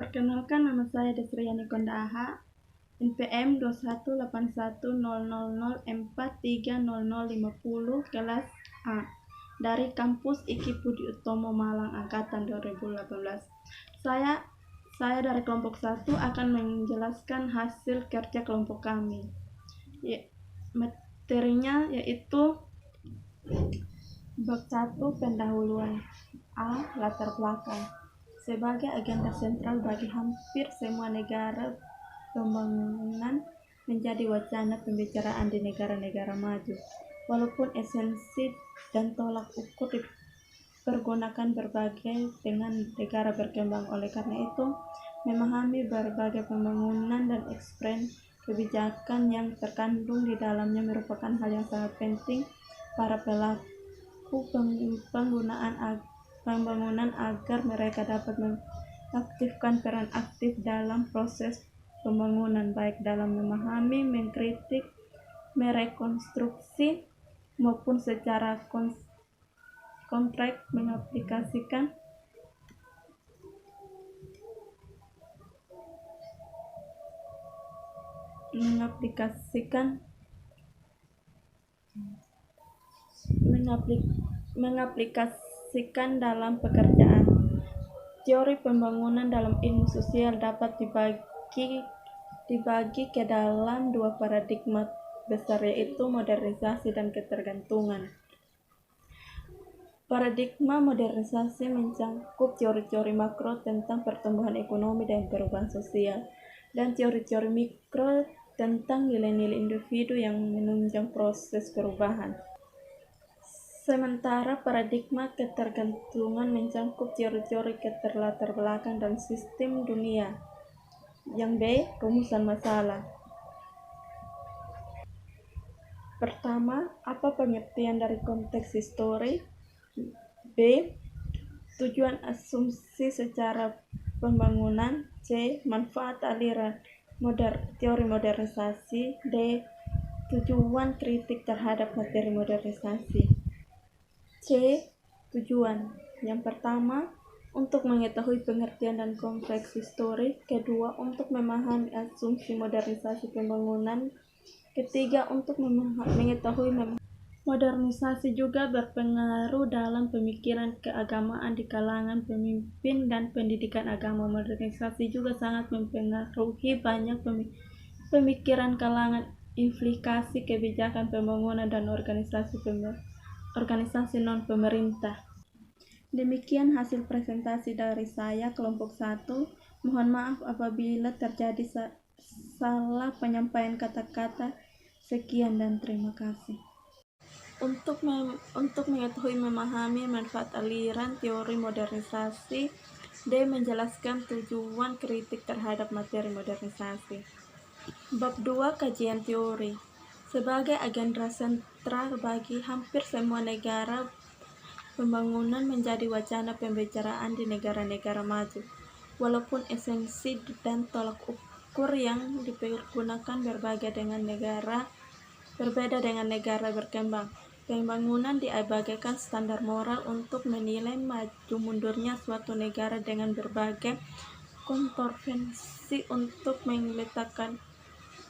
Perkenalkan, nama saya Desriani Kondaha, NPM 2181000430050 kelas A dari kampus Iki Budi Utomo Malang angkatan 2018. Saya dari kelompok 1 akan menjelaskan hasil kerja kelompok kami. Materinya yaitu bab 1 pendahuluan. A. Latar belakang. Sebagai agenda sentral bagi hampir semua negara, pembangunan menjadi wacana pembicaraan di negara-negara maju. Walaupun esensi dan tolak ukur dipergunakan berbagai dengan negara berkembang. Oleh karena itu, memahami berbagai pembangunan dan ekspresi kebijakan yang terkandung di dalamnya merupakan hal yang sangat penting para pelaku pembangunan agar mereka dapat mengaktifkan peran aktif dalam proses pembangunan, baik dalam memahami, mengkritik, merekonstruksi, maupun secara konkret mengaplikasikan dalam pekerjaan. Teori pembangunan dalam ilmu sosial dapat dibagi ke dalam dua paradigma besar, yaitu modernisasi dan ketergantungan. Paradigma modernisasi mencakup teori-teori makro tentang pertumbuhan ekonomi dan perubahan sosial, dan teori-teori mikro tentang nilai-nilai individu yang menunjang proses perubahan. Sementara paradigma ketergantungan mencakup teori-teori keterlatar belakang dan sistem dunia. Yang B. Rumusan masalah. Pertama, apa pengertian dari konteks histori? B. Tujuan asumsi secara pembangunan. C. Manfaat aliran teori modernisasi. D. Tujuan kritik terhadap materi modernisasi. C. Tujuan. Yang pertama, untuk mengetahui pengertian dan konteks histori. Kedua, untuk memahami asumsi modernisasi pembangunan. Ketiga, untuk mengetahui modernisasi juga berpengaruh dalam pemikiran keagamaan di kalangan pemimpin dan pendidikan agama. Modernisasi juga sangat mempengaruhi banyak pemikiran kalangan implikasi kebijakan pembangunan dan organisasi non-pemerintah. Demikian hasil presentasi dari saya, kelompok 1. Mohon maaf apabila terjadi salah penyampaian kata-kata. Sekian dan terima kasih. Untuk mengetahui memahami manfaat aliran teori modernisasi, D. Menjelaskan tujuan kritik terhadap materi modernisasi. Bab 2. Kajian teori. Sebagai agenda sentral bagi hampir semua negara, pembangunan menjadi wacana pembicaraan di negara-negara maju. Walaupun esensi dan tolak ukur yang dipergunakan berbeda dengan negara berkembang. Pembangunan dibagaikan standar moral untuk menilai maju mundurnya suatu negara dengan berbagai kontroversi untuk meletakkan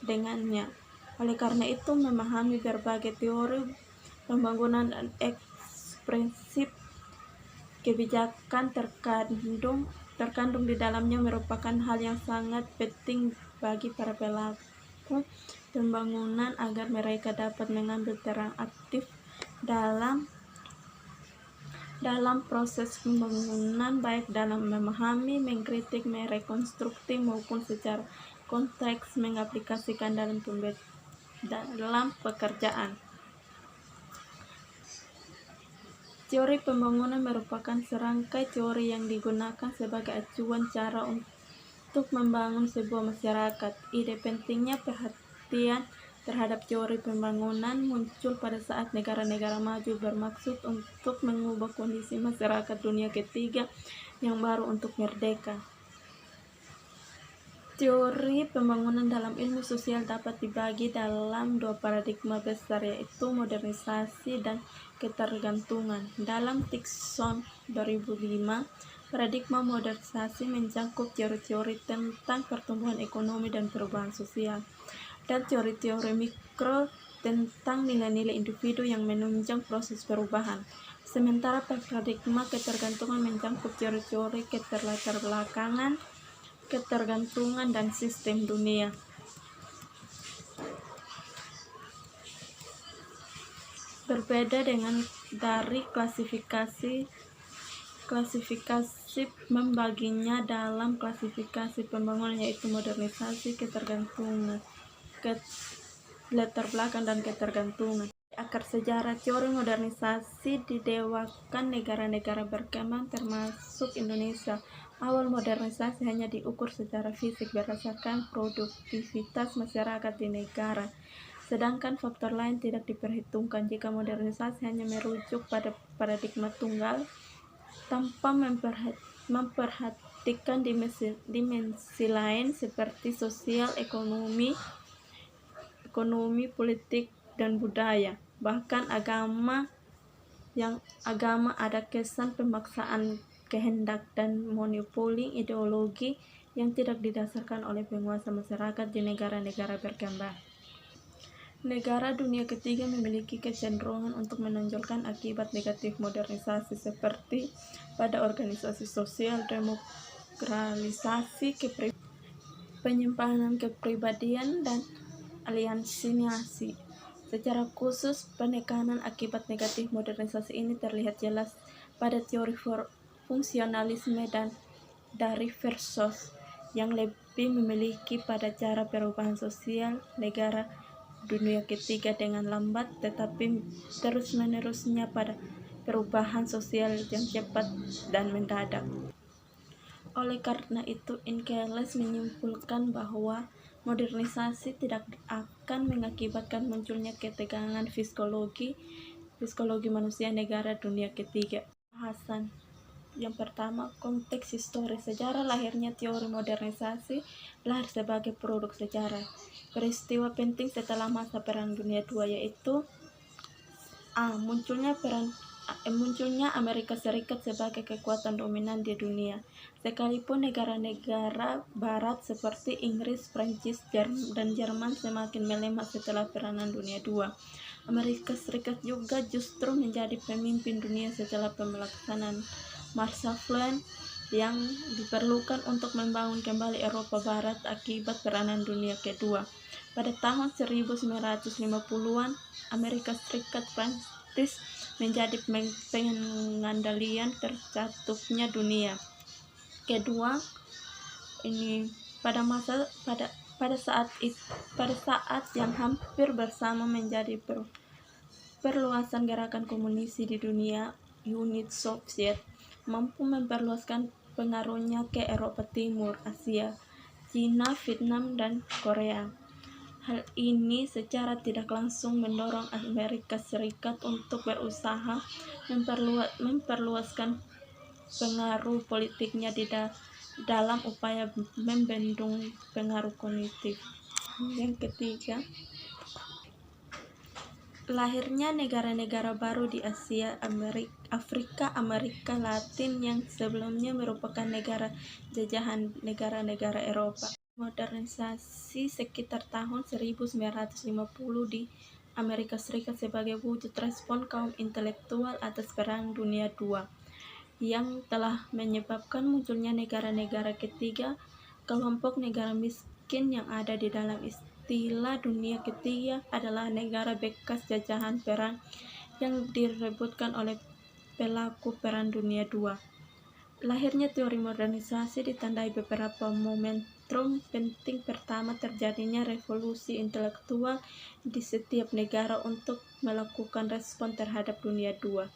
dengannya. Oleh karena itu, memahami berbagai teori pembangunan dan ekspresi kebijakan terkandung di dalamnya merupakan hal yang sangat penting bagi para pelaku pembangunan agar mereka dapat mengambil peran aktif dalam proses pembangunan, baik dalam memahami, mengkritik, merekonstruksi, maupun secara konteks mengaplikasikan dalam pekerjaan. Teori pembangunan merupakan serangkai teori yang digunakan sebagai acuan cara untuk membangun sebuah masyarakat. Ide pentingnya perhatian terhadap teori pembangunan muncul pada saat negara-negara maju bermaksud untuk mengubah kondisi masyarakat dunia ketiga yang baru untuk merdeka. Teori pembangunan dalam ilmu sosial dapat dibagi dalam dua paradigma besar, yaitu modernisasi dan ketergantungan. Dalam Tikson 2005, Paradigma modernisasi mencakup teori-teori tentang pertumbuhan ekonomi dan perubahan sosial, dan teori-teori mikro tentang nilai-nilai individu yang menunjang proses perubahan. Sementara paradigma ketergantungan mencakup teori-teori keterlatar-belakangan, ketergantungan, dan sistem dunia. Berbeda dari klasifikasi membaginya dalam klasifikasi pembangunan, yaitu modernisasi, ketergantungan, latar belakang, dan ketergantungan. Akar sejarah teori modernisasi didewakan negara-negara berkembang termasuk Indonesia. Awal modernisasi hanya diukur secara fisik berdasarkan produktivitas masyarakat di negara, sedangkan faktor lain tidak diperhitungkan. Jika modernisasi hanya merujuk pada paradigma tunggal tanpa memperhatikan dimensi lain seperti sosial, ekonomi, politik, dan budaya, bahkan agama ada kesan pemaksaan kehendak dan monopoli ideologi yang tidak didasarkan oleh penguasa masyarakat di negara-negara berkembang. Negara dunia ketiga memiliki kecenderungan untuk menonjolkan akibat negatif modernisasi seperti pada organisasi sosial, demokratisasi, penyimpanan kepribadian, dan alienasi. Secara khusus, penekanan akibat negatif modernisasi ini terlihat jelas pada teori fungsionalisme dan dari Versos yang lebih memiliki pada cara perubahan sosial negara dunia ketiga dengan lambat tetapi terus-menerusnya pada perubahan sosial yang cepat dan mendadak. Oleh karena itu, Inkeles menyimpulkan bahwa modernisasi tidak akan mengakibatkan munculnya ketegangan psikologi manusia negara dunia ketiga. Bahasan yang pertama, konteks historis. Sejarah lahirnya teori modernisasi lahir sebagai produk sejarah. Peristiwa penting setelah masa Perang Dunia II yaitu munculnya Amerika Serikat sebagai kekuatan dominan di dunia. Sekalipun negara-negara barat seperti Inggris, Prancis, dan Jerman semakin melemah setelah Perang Dunia II, Amerika Serikat juga justru menjadi pemimpin dunia setelah pelaksanaan Marshall Plan yang diperlukan untuk membangun kembali Eropa Barat akibat Perang Dunia Kedua. Pada tahun 1950-an, Amerika Serikat Prancis menjadi pengandalian tercatupnya dunia kedua ini pada saat yang hampir bersama menjadi perluasan gerakan komunis di dunia. Uni Soviet mampu memperluaskan pengaruhnya ke Eropa Timur, Asia, Cina, Vietnam, dan Korea. Hal ini secara tidak langsung mendorong Amerika Serikat untuk berusaha memperluaskan pengaruh politiknya dalam upaya membendung pengaruh kognitif. Yang ketiga, lahirnya negara-negara baru di Asia, Afrika, Amerika Latin yang sebelumnya merupakan negara jajahan negara-negara Eropa. Modernisasi sekitar tahun 1950 di Amerika Serikat sebagai wujud respon kaum intelektual atas Perang Dunia II yang telah menyebabkan munculnya negara-negara ketiga. Kelompok negara miskin yang ada di dalam istilah dunia ketiga adalah negara bekas jajahan perang yang direbutkan oleh pelaku Perang Dunia II. Lahirnya teori modernisasi ditandai beberapa momentum penting. Pertama, terjadinya revolusi intelektual di setiap negara untuk melakukan respon terhadap Dunia II.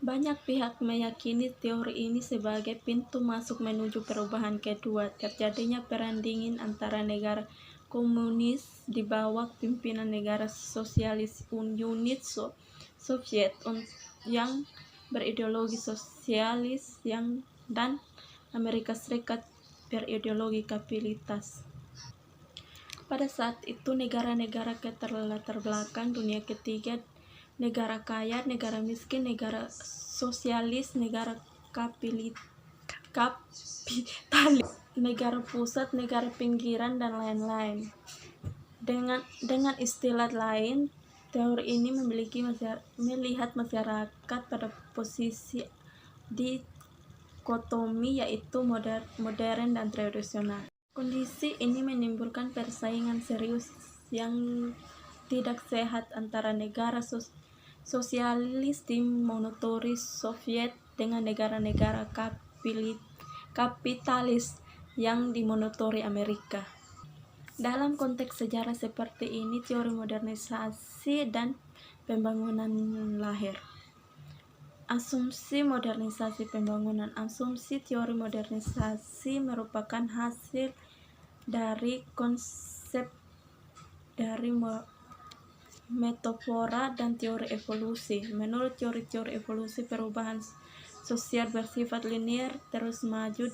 Banyak pihak meyakini teori ini sebagai pintu masuk menuju perubahan kedua. Terjadinya perang dingin antara negara komunis di bawah pimpinan negara sosialis Uni Soviet yang berideologi sosialis dan Amerika Serikat berideologi kapitalitas. Pada saat itu, negara-negara keterlatar belakang dunia ketiga, negara kaya, negara miskin, negara sosialis, negara kapitalis, negara pusat, negara pinggiran, dan lain-lain. Dengan istilah lain, teori ini melihat masyarakat pada posisi dikotomi, yaitu modern dan tradisional. Kondisi ini menimbulkan persaingan serius yang tidak sehat antara negara sosialis dimonotori Soviet dengan negara-negara kapitalis yang dimonotori Amerika. Dalam konteks sejarah seperti ini, teori modernisasi dan pembangunan lahir. Asumsi modernisasi pembangunan. Asumsi teori modernisasi merupakan hasil dari konsep dari metafora dan teori evolusi. Menurut teori evolusi, perubahan sosial bersifat linear, terus maju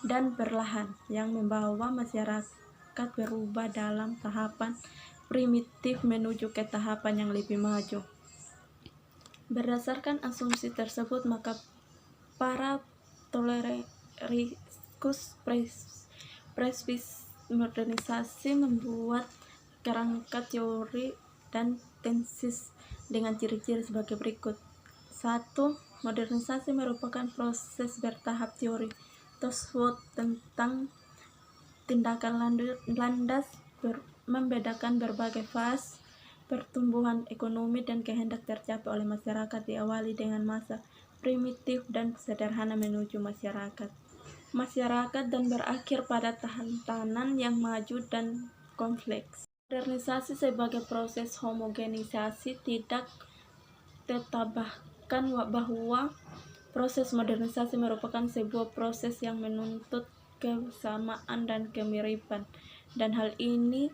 dan perlahan, yang membawa masyarakat berubah dalam tahapan primitif menuju ke tahapan yang lebih maju. Berdasarkan asumsi tersebut, maka para teoretikus presbis modernisasi membuat kerangka teori dan tesis dengan ciri-ciri sebagai berikut. 1. Modernisasi merupakan proses bertahap teori tersebut tentang tindakan landas membedakan berbagai fase pertumbuhan ekonomi dan kehendak tercapai oleh masyarakat, diawali dengan masa primitif dan sederhana menuju masyarakat dan berakhir pada tahanan yang maju dan kompleks. Modernisasi sebagai proses homogenisasi tidak tetapkan bahwa proses modernisasi merupakan sebuah proses yang menuntut kesamaan dan kemiripan, dan hal ini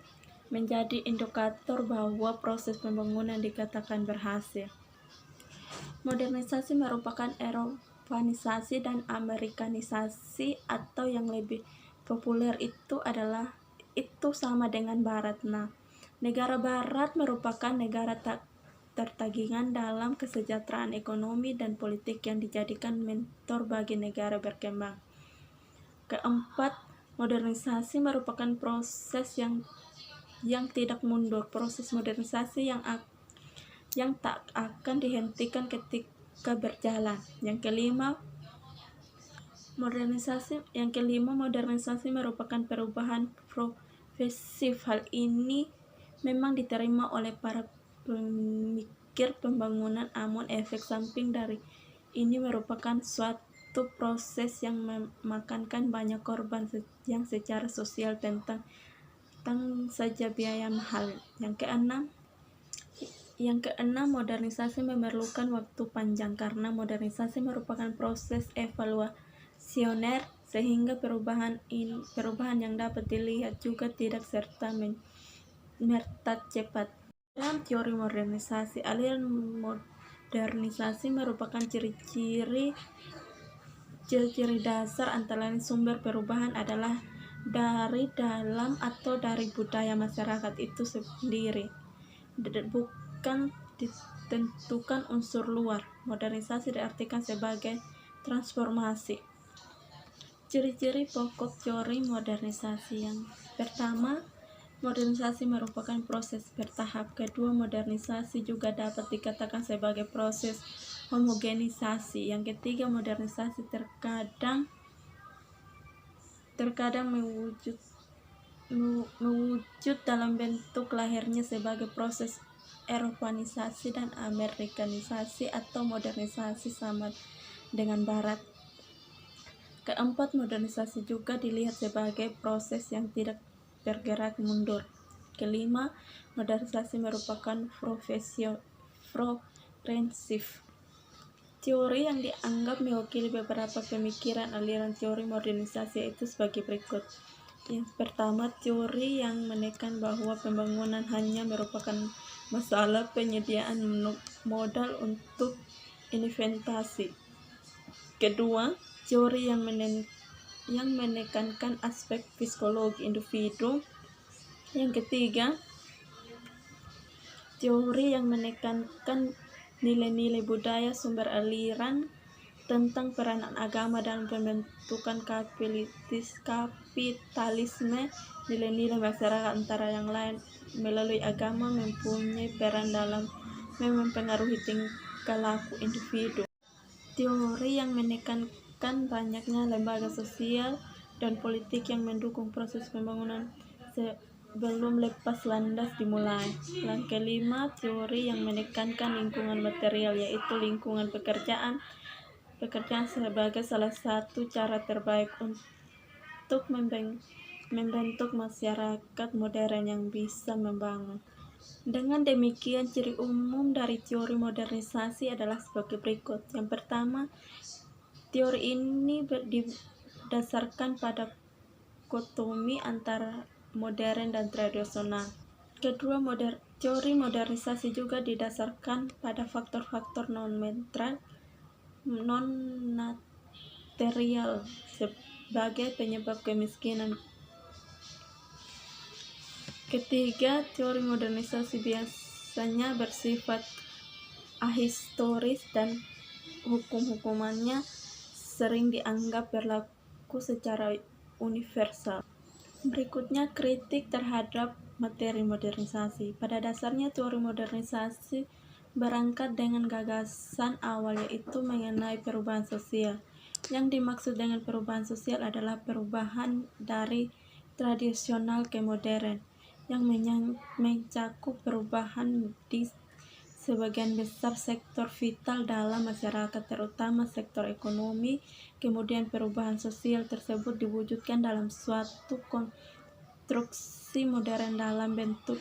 menjadi indikator bahwa proses pembangunan dikatakan berhasil. Modernisasi merupakan Eropanisasi dan Amerikanisasi, atau yang lebih populer itu sama dengan Barat. Negara Barat merupakan negara tertagingan dalam kesejahteraan ekonomi dan politik yang dijadikan mentor bagi negara berkembang. Keempat, modernisasi merupakan proses yang tidak mundur, proses modernisasi yang tak akan dihentikan ketika berjalan. Yang kelima, modernisasi merupakan perubahan progresif. Hal ini memang diterima oleh para pemikir pembangunan, namun efek samping dari ini merupakan suatu proses yang memakankan banyak korban yang secara sosial tentang saja biaya mahal. Yang keenam, modernisasi memerlukan waktu panjang karena modernisasi merupakan proses evolusioner, sehingga perubahan yang dapat dilihat juga tidak serta merta cepat. Dalam teori modernisasi, aliran modernisasi merupakan ciri-ciri dasar, antara lain sumber perubahan adalah dari dalam atau dari budaya masyarakat itu sendiri, bukan ditentukan unsur luar. Modernisasi diartikan sebagai transformasi. Ciri-ciri pokok teori modernisasi. Yang pertama, modernisasi merupakan proses bertahap. Kedua, modernisasi juga dapat dikatakan sebagai proses homogenisasi. Yang ketiga, modernisasi terkadang mewujud dalam bentuk lahirnya sebagai proses Eropanisasi dan Amerikanisasi atau modernisasi sama dengan Barat. Keempat, modernisasi juga dilihat sebagai proses yang tidak bergerak mundur. Kelima, modernisasi merupakan progresif. Teori yang dianggap mewakili beberapa pemikiran aliran teori modernisasi yaitu sebagai berikut. Yang pertama, teori yang menekan bahwa pembangunan hanya merupakan masalah penyediaan modal untuk investasi. Kedua, teori yang menekankan aspek psikologi individu. Yang ketiga, teori yang menekankan nilai-nilai budaya sumber aliran tentang peranan agama dalam pembentukan kapitalisme. Nilai-nilai masyarakat antara yang lain melalui agama mempunyai peran dalam mempengaruhi tingkah laku individu. Teori yang menekankan banyaknya lembaga sosial dan politik yang mendukung proses pembangunan sebelum lepas landas dimulai. Yang kelima, teori yang menekankan lingkungan material, yaitu lingkungan pekerjaan sebagai salah satu cara terbaik untuk membentuk masyarakat modern yang bisa membangun. Dengan demikian, ciri umum dari teori modernisasi adalah sebagai berikut. Yang pertama, teori ini didasarkan pada dikotomi antara modern dan tradisional. Kedua, teori modernisasi juga didasarkan pada faktor-faktor non-material sebagai penyebab kemiskinan. Ketiga, teori modernisasi biasanya bersifat ahistoris dan hukum-hukumannya sering dianggap berlaku secara universal. Berikutnya, kritik terhadap materi modernisasi. Pada dasarnya, teori modernisasi berangkat dengan gagasan awal, yaitu mengenai perubahan sosial. Yang dimaksud dengan perubahan sosial adalah perubahan dari tradisional ke modern, yang mencakup perubahan di sebagian besar sektor vital dalam masyarakat, terutama sektor ekonomi. Kemudian perubahan sosial tersebut diwujudkan dalam suatu konstruksi modern dalam bentuk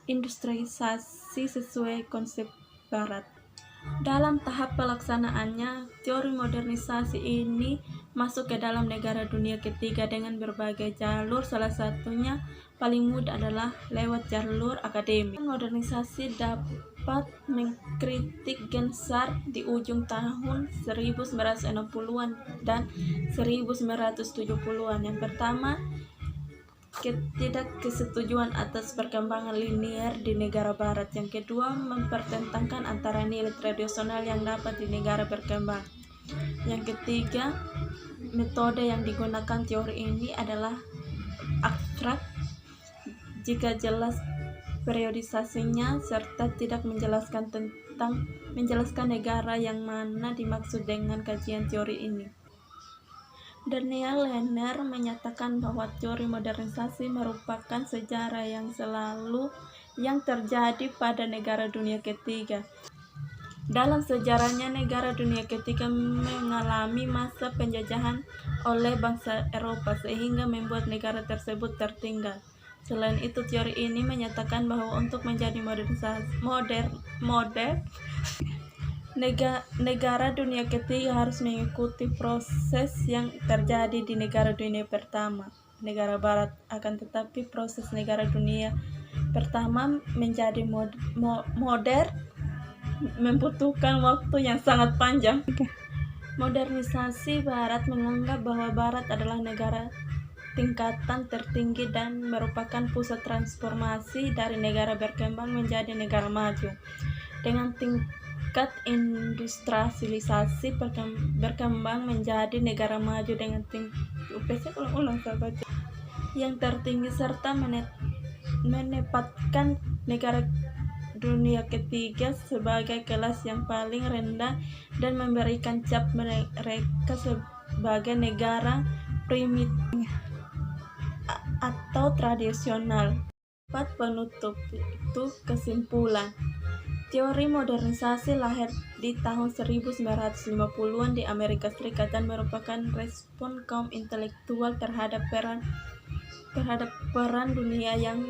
industrialisasi sesuai konsep Barat. Dalam tahap pelaksanaannya, teori modernisasi ini masuk ke dalam negara dunia ketiga dengan berbagai jalur. Salah satunya paling mudah adalah lewat jalur akademik. Modernisasi dapat mengkritik Gensar di ujung tahun 1960-an dan 1970-an. Yang pertama, ketidaksetujuan atas perkembangan linier di negara barat. Yang kedua, mempertentangkan antara nilai tradisional yang dapat di negara berkembang. Yang ketiga, metode yang digunakan teori ini adalah abstrak jika jelas periodisasinya, serta tidak menjelaskan negara yang mana dimaksud dengan kajian teori ini. Daniel Lerner menyatakan bahwa teori modernisasi merupakan sejarah yang terjadi pada negara dunia ketiga. Dalam sejarahnya, negara dunia ketiga mengalami masa penjajahan oleh bangsa Eropa sehingga membuat negara tersebut tertinggal. Selain itu, teori ini menyatakan bahwa untuk menjadi negara dunia ketiga harus mengikuti proses yang terjadi di negara dunia pertama, negara barat. Akan tetapi proses negara dunia pertama menjadi modern membutuhkan waktu yang sangat panjang. Modernisasi barat menganggap bahwa barat adalah negara tingkatan tertinggi dan merupakan pusat transformasi dari negara berkembang menjadi negara maju. Dengan tingkat industrialisasi berkembang menjadi negara maju dengan yang tertinggi, serta menempatkan negara dunia ketiga sebagai kelas yang paling rendah dan memberikan cap mereka sebagai negara primitif atau tradisional. Penutup itu kesimpulan. Teori modernisasi lahir di tahun 1950-an di Amerika Serikat dan merupakan respon kaum intelektual terhadap peran dunia yang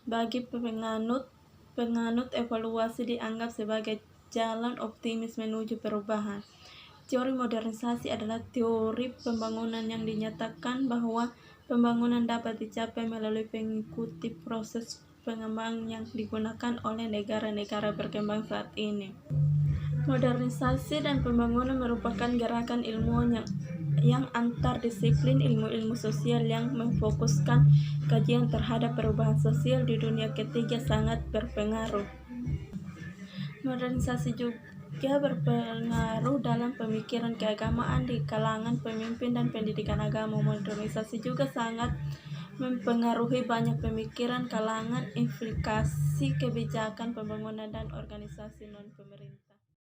bagi penganut evaluasi dianggap sebagai jalan optimis menuju perubahan. Teori modernisasi adalah teori pembangunan yang dinyatakan bahwa pembangunan dapat dicapai melalui mengikuti proses pengembang yang digunakan oleh negara-negara berkembang saat ini. Modernisasi dan pembangunan merupakan gerakan ilmuwan yang antar disiplin ilmu-ilmu sosial yang memfokuskan kajian terhadap perubahan sosial di dunia ketiga sangat berpengaruh. Modernisasi Ia berpengaruh dalam pemikiran keagamaan di kalangan pemimpin dan pendidikan agama. Modernisasi juga sangat mempengaruhi banyak pemikiran kalangan, implikasi kebijakan pembangunan dan organisasi non-pemerintah.